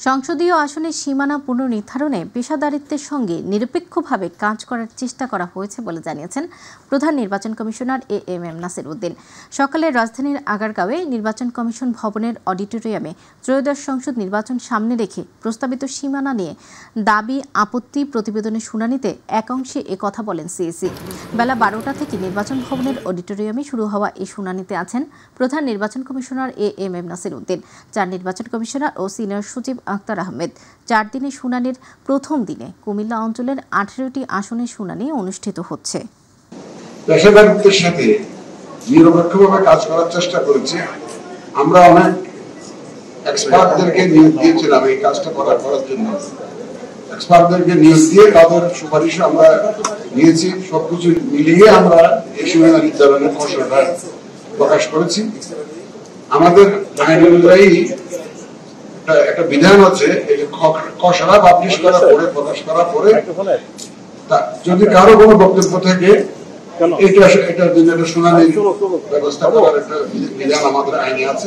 সংসদীয় আসনের সীমানা পুনর্নির্ধারণে পেশাদারিত্বের সঙ্গে নিরপেক্ষভাবে কাজ করার চেষ্টা করা হয়েছে বলে জানিয়েছেন প্রধান নির্বাচন কমিশনার এএমএম নাসির উদ্দিন। সকালে রাজধানীর আগারগাঁওয়ে নির্বাচন কমিশন ভবনের অডিটোরিয়ামে ত্রয়োদশ সংসদ নির্বাচন সামনে রেখে প্রস্তাবিত সীমানা নিয়ে দাবি আপত্তি প্রতিবেদনের শুনানিতে একাংশে কথা বলেন সিইসি। বেলা 12টা থেকে নির্বাচন ভবনের অডিটোরিয়ামে শুরু হওয়া এই শুনানিতে আছেন প্রধান নির্বাচন কমিশনার এএমএম নাসির উদ্দিন, চার নির্বাচন কমিশনার ও সিনিয়র সচিব আক্তার আহমেদ। 4 দিনের শুনানির প্রথম দিনে কুমিল্লা অঞ্চলের 18টি আসনের শুনানি অনুষ্ঠিত হচ্ছে। পেশাদারিত্বের সাথে নিরপেক্ষভাবে কাজ করার চেষ্টা করেছি। আমরা অনেক এক্সপার্টদেরকে নিয়োগ দিয়েছিলাম এই কাজটা করার জন্য। এক্সপার্টদেরকে নিয়োগ দিয়ে তাদের সুপারিশ আমরা নিয়েছি। সবকিছু মিলিয়ে আমরা এই সীমানা নির্ধারণের খসড়াটা প্রকাশ করেছি। আমাদের আইন অনুযায়ী একটা বিধান আছে, এই যে খসড়া পাবলিশ করার পরে, প্রকাশ করার পরে যদি কারো কোনো বক্তব্য থাকে এটার জন্য একটা শুনানির ব্যবস্থা করার একটা বিধান আমাদের আইনে আছে।